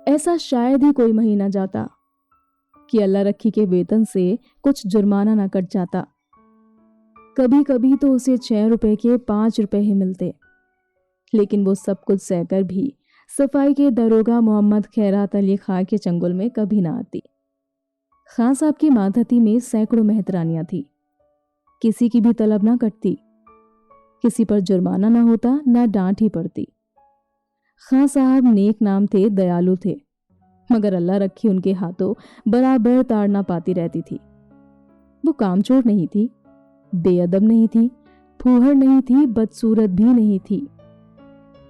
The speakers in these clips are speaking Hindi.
ऐसा शायद ही कोई महीना जाता कि अल्लाह रखी के वेतन से कुछ जुर्माना ना कट जाता। कभी कभी तो उसे 6 रुपए के 5 रुपए ही मिलते, लेकिन वो सब कुछ सहकर भी सफाई के दरोगा मोहम्मद खैरात अली खां के चंगुल में कभी ना आती। खां साहब की मातहती में सैकड़ों मेहतरानियां थी, किसी की भी तलब ना कटती, किसी पर जुर्माना ना होता, ना डांट ही पड़ती। खां साहब नेक नाम थे, दयालु थे, मगर अल्लाह रखी उनके हाथों बराबर ताड़ना पाती रहती थी। वो कामचोर नहीं थी, बेअदब नहीं थी, फूहड़ नहीं थी, बदसूरत भी नहीं थी।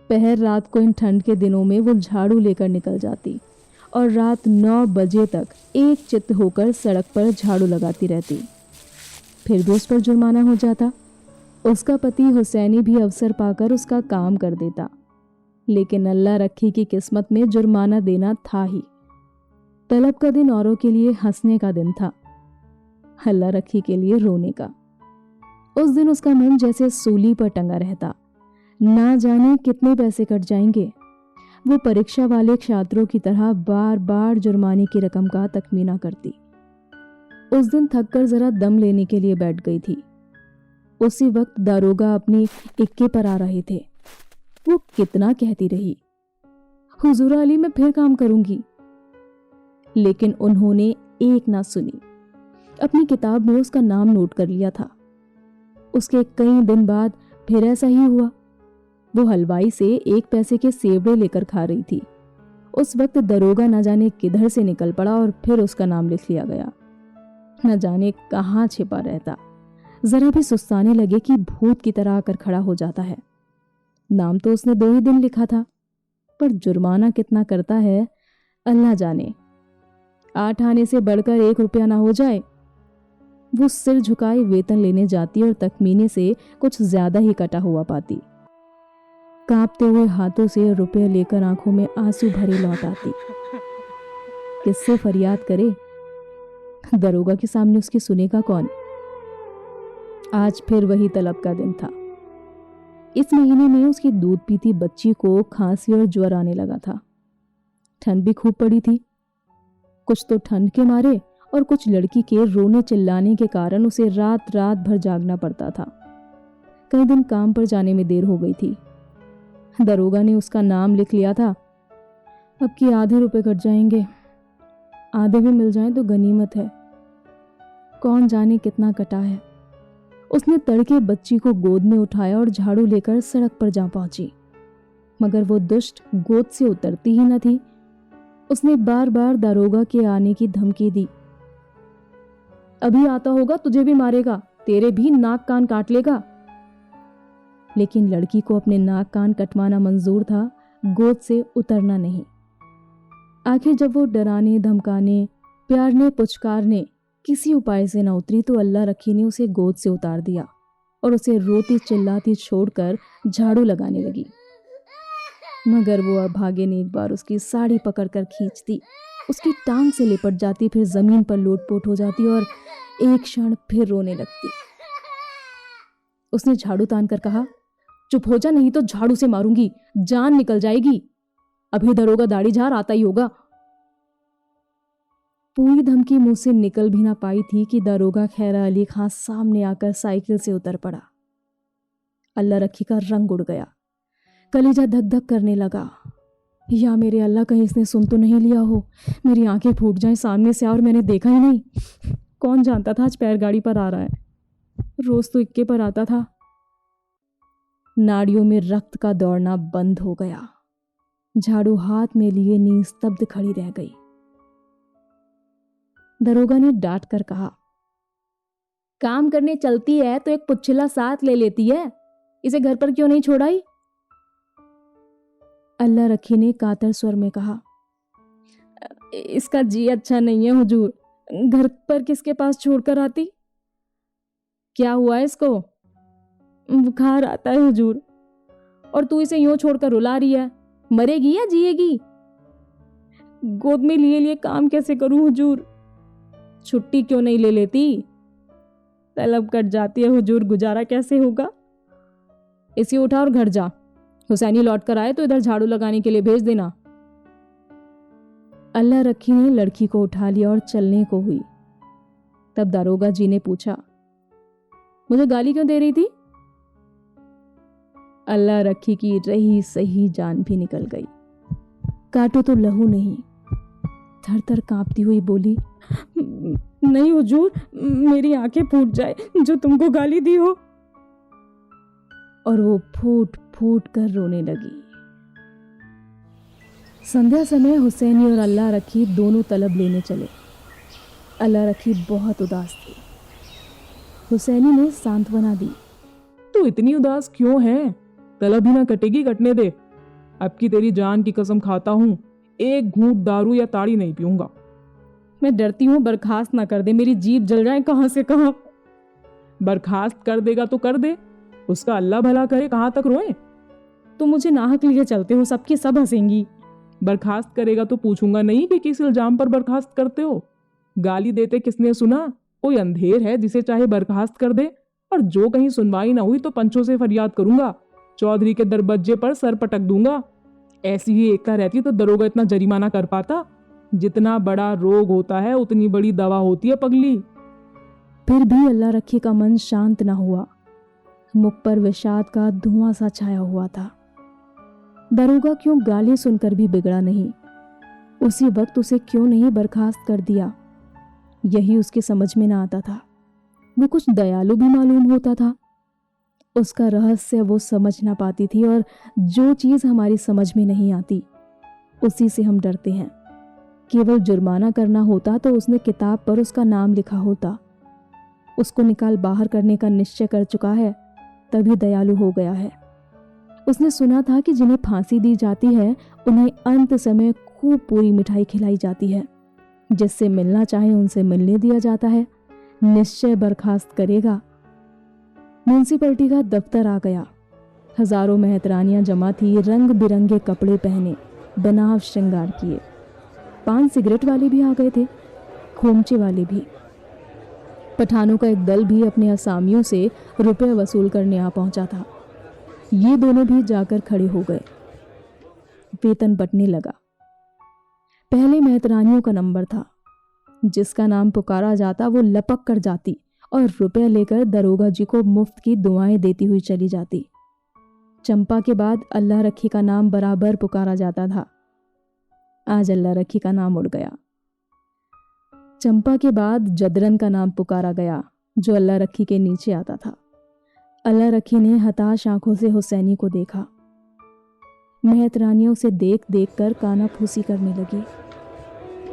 पहर रात को इन ठंड के दिनों में वो झाड़ू लेकर निकल जाती और रात 9 बजे तक एक चित्त होकर सड़क पर झाड़ू लगाती रहती। फिर भी उस पर जुर्माना हो जाता। उसका पति हुसैनी भी अवसर पाकर उसका काम कर देता, लेकिन अल्लाह रखी की किस्मत में जुर्माना देना था ही। तलब का दिन औरों के लिए हंसने का दिन था, अल्लाह रखी के लिए रोने का। उस दिन उसका मन जैसे सूली पर टंगा रहता, ना जाने कितने पैसे कट जाएंगे। वो परीक्षा वाले छात्रों की तरह बार बार जुर्माने की रकम का तखमीना करती। उस दिन थककर जरा दम लेने के लिए बैठ गई थी। उसी वक्त दारोगा अपनी इक्के पर आ रहे थे। वो कितना कहती रही, हुजूर अली मैं फिर काम करूंगी, लेकिन उन्होंने एक ना सुनी। अपनी किताब में उसका नाम नोट कर लिया था। उसके कई दिन बाद फिर ऐसा ही हुआ। वो हलवाई से 1 पैसे के सेवड़े लेकर खा रही थी। उस वक्त दरोगा न जाने किधर से निकल पड़ा और फिर उसका नाम लिख लिया गया। न जाने कहाँ छिपा रहता, जरा भी सुस्ताने लगे कि भूत की तरह आकर खड़ा हो जाता है। नाम तो उसने 2 ही दिन लिखा था, पर जुर्माना कितना करता है अल्लाह जाने। 8 आने से बढ़कर 1 रुपया ना हो जाए। वो सिर झुकाए वेतन लेने जाती और तखमीने से कुछ ज्यादा ही कटा हुआ पाती। कांपते हुए हाथों से रुपये लेकर आंखों में आंसू भरे लौट आती। किससे फरियाद करे? दरोगा के सामने उसकी सुनेगा कौन? आज फिर वही तलब का दिन था। इस महीने में उसकी दूध पीती बच्ची को खांसी और ज्वर आने लगा था। ठंड भी खूब पड़ी थी। कुछ तो ठंड के मारे और कुछ लड़की के रोने चिल्लाने के कारण उसे रात रात भर जागना पड़ता था। कई दिन काम पर जाने में देर हो गई थी। दरोगा ने उसका नाम लिख लिया था। अब की आधे रुपए कट जाएंगे, आधे भी मिल जाएं तो गनीमत है। कौन जाने कितना कटा है। उसने तड़के बच्ची को गोद में उठाया और झाड़ू लेकर सड़क पर जा पहुंची, मगर वो दुष्ट गोद से उतरती ही न थी। उसने बार बार दरोगा के आने की धमकी दी। अभी आता होगा तुझे भी मारेगा, तेरे भी नाक कान काट लेगा। लेकिन लड़की को अपने नाक कान कटवाना मंजूर था, गोद से उतरना नहीं। आखिर जब वो डराने धमकाने प्यारने पुचकारने किसी उपाय से न उतरी तो अल्लाह रखी ने उसे गोद से उतार दिया और उसे रोती चिल्लाती छोड़कर झाड़ू लगाने लगी। मगर वो अभागे ने एक बार उसकी साड़ी पकड़कर खींचती, उसकी टांग से लिपट जाती, फिर जमीन पर लोटपोट हो जाती और एक क्षण फिर रोने लगती। उसने झाड़ू तान कर कहा, चुप हो जा, नहीं तो झाड़ू से मारूंगी, जान निकल जाएगी। अभी दरोगा दाढ़ी झाड़ आता ही होगा। पूरी धमकी मुंह से निकल भी ना पाई थी कि दरोगा खैरा अली खां सामने आकर साइकिल से उतर पड़ा। अल्लाह रखी का रंग उड़ गया, कलेजा धक धक करने लगा। या मेरे अल्लाह, कहीं इसने सुन तो नहीं लिया हो, मेरी आंखें फूट जाएं, सामने से और मैंने देखा ही नहीं। कौन जानता था आज पैरगाड़ी पर आ रहा है, रोज तो इक्के पर आता था। नाड़ियों में रक्त का दौड़ना बंद हो गया। झाड़ू हाथ में लिए निस्तब्ध खड़ी रह गई। दरोगा ने डांट कर कहा, काम करने चलती है तो एक पुच्छिला साथ ले लेती है, इसे घर पर क्यों नहीं छोड़ाई? अल्लाह रखी ने कातर स्वर में कहा, इसका जी अच्छा नहीं है हुजूर, घर पर किसके पास छोड़कर आती? क्या हुआ है इसको? बुखार आता है हुजूर। और तू इसे यूं छोड़कर रुला रही है, मरेगी या जिएगी? गोद में लिए लिए काम कैसे करूं हुजूर? छुट्टी क्यों नहीं ले लेती? तलब कट जाती है हुजूर, गुजारा कैसे होगा? इसे उठा और घर जा, हुसैनी लौट कर आए तो इधर झाड़ू लगाने के लिए भेज देना। अल्लाह रखी ने लड़की को उठा लिया और चलने को हुई। तब दारोगा जी ने पूछा, मुझे गाली क्यों दे रही थी? अल्लाह रखी की रही सही जान भी निकल गई। काटो तो लहू नहीं, थर थर कांपती हुई बोली, नहीं हुजूर, मेरी आंखें फूट जाए जो तुमको गाली दी हो। और वो फूट फूट कर रोने लगी। संध्या समय हुसैनी और अल्लाह रखी दोनों तलब लेने चले। अल्लाह रखी बहुत उदास थी। हुसैनी ने सांत्वना दी, तू इतनी उदास क्यों है? तलब ही ना कटेगी, कटने दे। अब की तेरी जान की कसम खाता हूं, एक घूंट दारू या ताड़ी नहीं पीऊंगा। मैं डरती हूँ बर्खास्त ना कर दे, मेरी जीभ जल जाए कहां से कहां। बर्खास्त कर देगा तो कर दे, उसका अल्लाह भला करे, कहां तक रोए? तुम मुझे नाहक लिए चलते हो, सबकी सब हंसेंगी। बर्खास्त करेगा तो पूछूंगा नहीं कि किस इल्जाम पर बर्खास्त करते हो। गाली देते किसने सुना? कोई अंधेर है जिसे चाहे बर्खास्त कर दे, और जो कहीं सुनवाई ना हुई तो पंचों से फरियाद करूंगा, चौधरी के दरबज्जे पर सर पटक दूंगा। ऐसी ही एकता रहती तो दरोगा इतना जरिमाना कर पाता? जितना बड़ा रोग होता है उतनी बड़ी दवा होती है पगली। फिर भी अल्लाह रखी का मन शांत ना हुआ। मुख पर विषाद का धुआं सा छाया हुआ था। दरोगा क्यों गाली सुनकर भी बिगड़ा नहीं, उसी वक्त उसे क्यों नहीं बर्खास्त कर दिया, यही उसके समझ में ना आता था। वो कुछ दयालु भी मालूम होता था। उसका रहस्य वो समझ ना पाती थी, और जो चीज हमारी समझ में नहीं आती उसी से हम डरते हैं। केवल जुर्माना करना होता तो उसने किताब पर उसका नाम लिखा होता। उसको निकाल बाहर करने का निश्चय कर चुका है, तभी दयालु हो गया है। उसने सुना था कि जिन्हें फांसी दी जाती है उन्हें अंत समय खूब पूरी मिठाई खिलाई जाती है। जिससे मिलना चाहे उनसे मिलने दिया जाता है। निश्चय बर्खास्त करेगा। म्यूनसिपैलिटी का दफ्तर आ गया। हजारों मेहतरानियां जमा थी, रंग बिरंगे कपड़े पहने, बनाव श्रृंगार किए। पान सिगरेट वाले भी आ गए थे, खोमचे वाले भी। पठानों का एक दल भी अपने असामियों से रुपए वसूल करने आ पहुंचा था। ये दोनों भी जाकर खड़े हो गए। वेतन बंटने लगा। पहले मेहतरानियों का नंबर था। जिसका नाम पुकारा जाता वो लपक कर जाती और रुपए लेकर दरोगा जी को मुफ्त की दुआएं देती हुई चली जाती। चंपा के बाद अल्लाह रखी का नाम बराबर पुकारा जाता था। आज अल्लाह रखी का नाम उड़ गया। चंपा के बाद जदरन का नाम पुकारा गया, जो अल्लाह रखी के नीचे आता था। अल्लाह रखी ने हताश आंखों से हुसैनी को देखा। मेहतरानियों से देख देख कर काना फूसी करने लगी।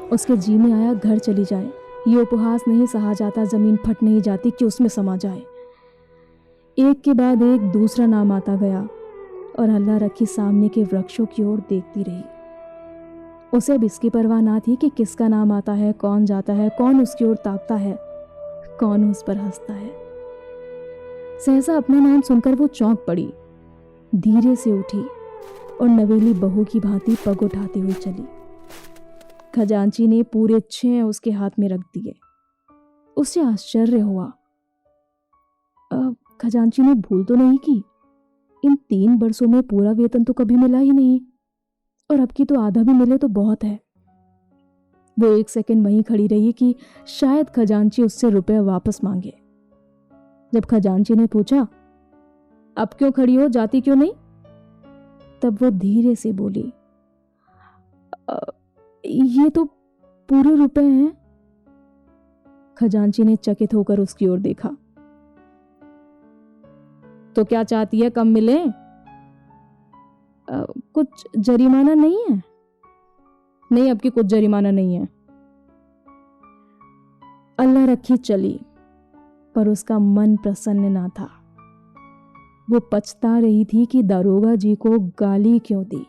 उसके जी में आया घर चली जाए, ये उपहास नहीं सहा जाता, जमीन फट नहीं जाती कि उसमें समा जाए। एक के बाद एक दूसरा नाम आता गया और अल्लाह रखी सामने के वृक्षों की ओर देखती रही। उसे अब इसकी परवाह ना थी कि किसका नाम आता है, कौन जाता है, कौन उसकी ओर ताकता है, कौन उस पर हंसता है। सहसा अपना नाम सुनकर वो चौंक पड़ी, धीरे से उठी और नवेली बहू की भांति पग उठाती हुई चली। खजांची ने पूरे 6 उसके हाथ में रख दिए। उसे आश्चर्य हुआ। खजांची ने भूल तो नहीं की? इन 3 वर्षों में पूरा वेतन तो कभी मिला ही नहीं, और अब की तो आधा भी मिले तो बहुत है। वो 1 सेकंड वहीं खड़ी रही कि शायद खजांची उससे रुपए वापस मांगे। जब खजांची ने पूछा, अब क्यों खड़ी हो, जाती क्यों नहीं? तब वो धीरे से बोली, ये तो पूरे रुपए हैं। खजांची ने चकित होकर उसकी ओर देखा। तो क्या चाहती है, कम मिले? कुछ जरिमाना नहीं है? नहीं, अब की कुछ जरिमाना नहीं है। अल्लाह रखी चली, पर उसका मन प्रसन्न ना था। वो पछता रही थी कि दारोगा जी को गाली क्यों दी।